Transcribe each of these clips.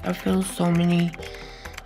I feel so many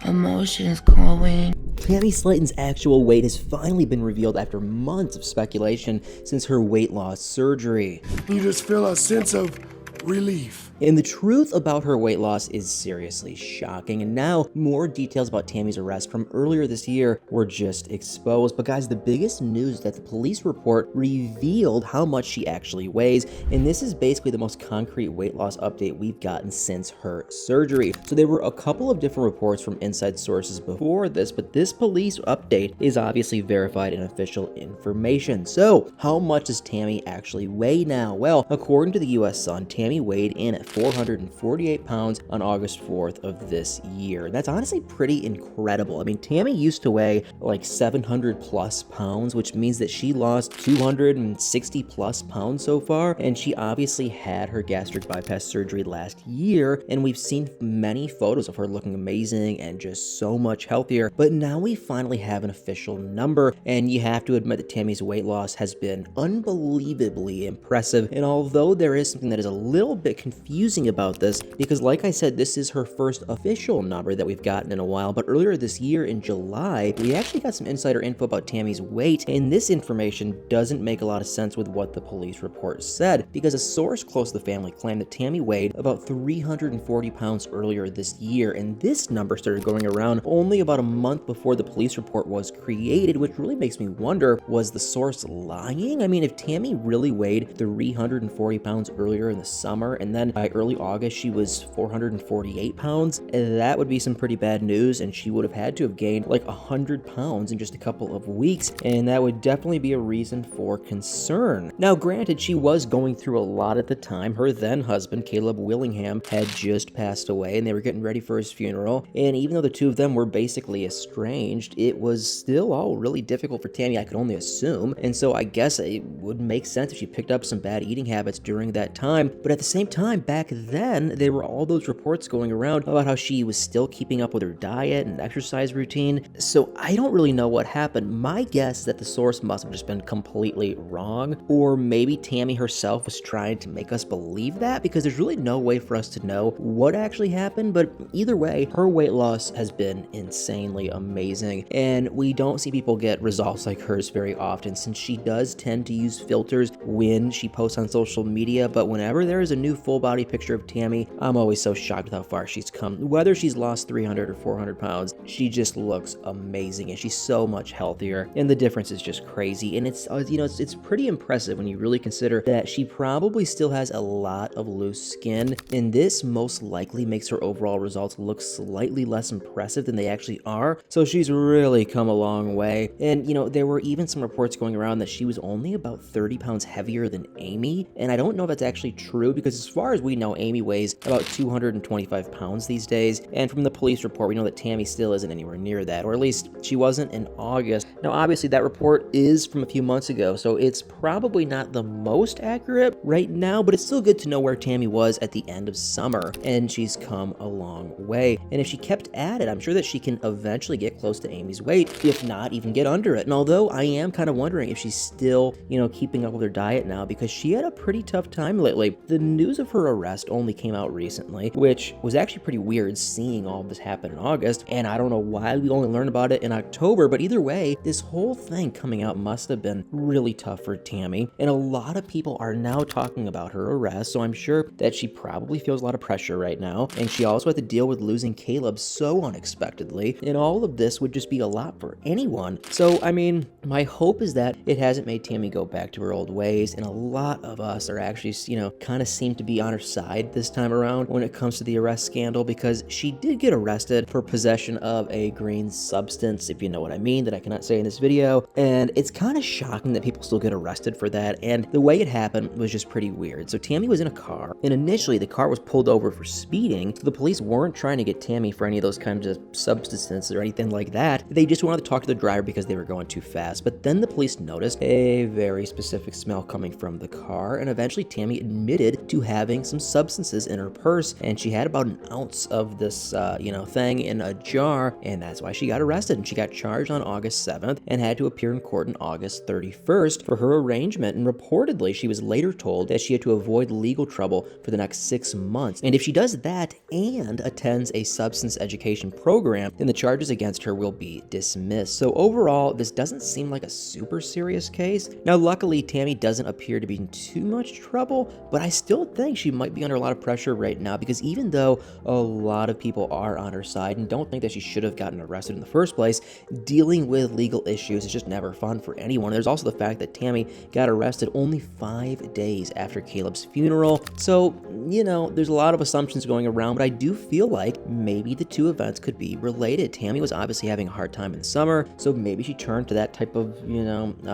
emotions going. Tammy Slaton's actual weight has finally been revealed after months of speculation since her weight loss surgery. You just feel a sense of relief. And the truth about her weight loss is seriously shocking, and now more details about Tammy's arrest from earlier this year were just exposed. But guys, the biggest news is that the police report revealed how much she actually weighs, and this is basically the most concrete weight loss update we've gotten since her surgery. So there were a couple of different reports from inside sources before this, but this police update is obviously verified and official information. So how much does Tammy actually weigh now? Well, according to the US Sun, Tammy weighed in at 448 pounds on August 4th of this year. That's honestly pretty incredible. I mean, Tammy used to weigh like 700 plus pounds, which means that she lost 260 plus pounds so far, and she obviously had her gastric bypass surgery last year, and we've seen many photos of her looking amazing and just so much healthier. But now we finally have an official number, and you have to admit that Tammy's weight loss has been unbelievably impressive. And although there is something that is a little bit confusing about this, because like I said, this is her first official number that we've gotten in a while, but earlier this year in July, we actually got some insider info about Tammy's weight, and this information doesn't make a lot of sense with what the police report said, because a source close to the family claimed that Tammy weighed about 340 pounds earlier this year, and this number started going around only about a month before the police report was created, which really makes me wonder, was the source lying? I mean, if Tammy really weighed 340 pounds earlier in the summer, and then by early August she was 448 pounds, that would be some pretty bad news, and she would have had to have gained like 100 pounds in just a couple of weeks, and that would definitely be a reason for concern. Now granted, she was going through a lot at the time. Her then husband, Caleb Willingham, had just passed away, and they were getting ready for his funeral, and even though the two of them were basically estranged, it was still all really difficult for Tammy, I could only assume, and so I guess it would make sense if she picked up some bad eating habits during that time. But at the same time, back then, there were all those reports going around about how she was still keeping up with her diet and exercise routine, so I don't really know what happened. My guess is that the source must have just been completely wrong, or maybe Tammy herself was trying to make us believe that, because there's really no way for us to know what actually happened. But either way, her weight loss has been insanely amazing, and we don't see people get results like hers very often, since she does tend to use filters when she posts on social media. But whenever there is a new full body picture of Tammy, I'm always so shocked with how far she's come. Whether she's lost 300 or 400 pounds, she just looks amazing, and she's so much healthier, and the difference is just crazy. And it's it's pretty impressive when you really consider that she probably still has a lot of loose skin, and this most likely makes her overall results look slightly less impressive than they actually are. So she's really come a long way. And there were even some reports going around that she was only about 30 pounds heavier than Amy, and I don't know if that's actually true, because as far as we know, Amy weighs about 225 pounds these days, and from the police report we know that Tammy still isn't anywhere near that, or at least she wasn't in August. Now obviously that report is from a few months ago, so it's probably not the most accurate right now, but it's still good to know where Tammy was at the end of summer, and she's come a long way. And if she kept at it, I'm sure that she can eventually get close to Amy's weight, if not even get under it. And although I am kind of wondering if she's still keeping up with her diet now, because she had a pretty tough time lately. The news of her arrest only came out recently, which was actually pretty weird seeing all of this happen in August, and I don't know why we only learned about it in October, but either way, this whole thing coming out must have been really tough for Tammy, and a lot of people are now talking about her arrest, so I'm sure that she probably feels a lot of pressure right now, and she also had to deal with losing Caleb so unexpectedly, and all of this would just be a lot for anyone. So I mean, my hope is that it hasn't made Tammy go back to her old ways, and a lot of us are actually, kind of seem to be on her side this time around when it comes to the arrest scandal, because she did get arrested for possession of a green substance, if you know what I mean, that I cannot say in this video, and it's kind of shocking that people still get arrested for that, and the way it happened was just pretty weird. So Tammy was in a car, and initially the car was pulled over for speeding, so the police weren't trying to get Tammy for any of those kinds of substances or anything like that. They just wanted to talk to the driver because they were going too fast. But then the police noticed a very specific smell coming from the car, and eventually Tammy admitted to having some substances in her purse, and she had about an ounce of this, thing in a jar, and that's why she got arrested. And she got charged on August 7th and had to appear in court on August 31st for her arraignment. And reportedly, she was later told that she had to avoid legal trouble for the next 6 months. And if she does that and attends a substance education program, then the charges against her will be dismissed. So overall, this doesn't seem like a super serious case. Now, luckily, Tammy doesn't appear to be in too much trouble, but I still think she might be under a lot of pressure right now, because even though a lot of people are on her side and don't think that she should have gotten arrested in the first place, dealing with legal issues is just never fun for anyone. There's also the fact that Tammy got arrested only 5 days after Caleb's funeral. So, there's a lot of assumptions going around, but I do feel like maybe the two events could be related. Tammy was obviously having a hard time in the summer, so maybe she turned to that type of,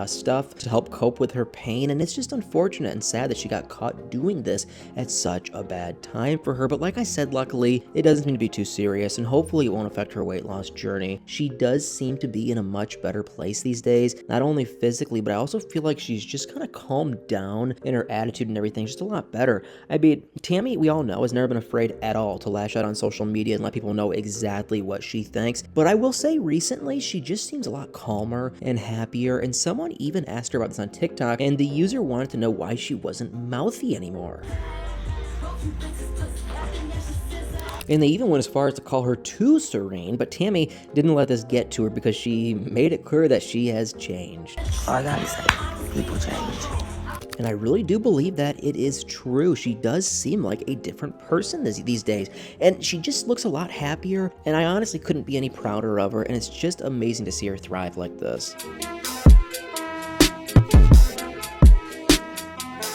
stuff to help cope with her pain, and it's just unfortunate and sad that she got caught doing this at such a bad time for her. But like I said, luckily, it doesn't seem to be too serious, and hopefully it won't affect her weight loss journey. She does seem to be in a much better place these days, not only physically, but I also feel like she's just kind of calmed down in her attitude and everything, just a lot better. I mean, Tammy, we all know, has never been afraid at all to lash out on social media and let people know exactly what she thinks. But I will say recently, she just seems a lot calmer and happier, and someone even asked her about this on TikTok, and the user wanted to know why she wasn't mouthy anymore. And they even went as far as to call her too serene, but Tammy didn't let this get to her because she made it clear that she has changed. All I gotta say, people change. And I really do believe that it is true. She does seem like a different person these days, and she just looks a lot happier, and I honestly couldn't be any prouder of her, and it's just amazing to see her thrive like this.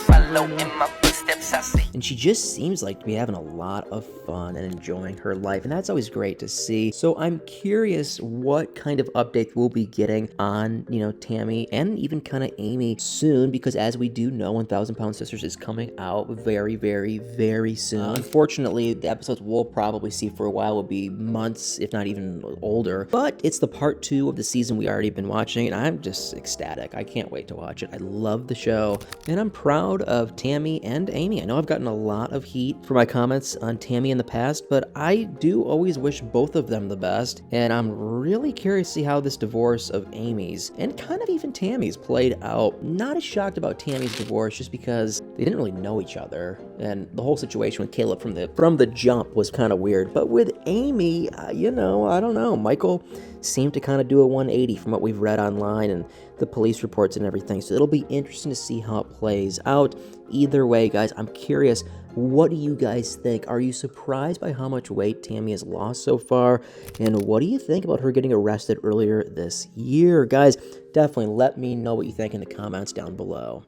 Follow in my footsteps, I see. And she just seems like to be having a lot of fun and enjoying her life, and that's always great to see. So I'm curious what kind of updates we'll be getting on, Tammy and even kind of Amy soon, because as we do know, 1,000 Pound Sisters is coming out very, very, very soon. Unfortunately, the episodes we'll probably see for a while will be months, if not even older, but it's the part 2 of the season we already been watching, and I'm just ecstatic. I can't wait to watch it. I love the show, and I'm proud of Tammy and Amy. I know I've gotten a lot of heat for my comments on Tammy in the past, but I do always wish both of them the best, and I'm really curious to see how this divorce of Amy's, and kind of even Tammy's, played out. Not as shocked about Tammy's divorce, just because they didn't really know each other, and the whole situation with Caleb from the jump was kind of weird. But with Amy, I don't know. Michael seemed to kind of do a 180 from what we've read online and the police reports and everything, so it'll be interesting to see how it plays out. Either way, guys, I'm curious, what do you guys think? Are you surprised by how much weight Tammy has lost so far? And what do you think about her getting arrested earlier this year? Guys, definitely let me know what you think in the comments down below.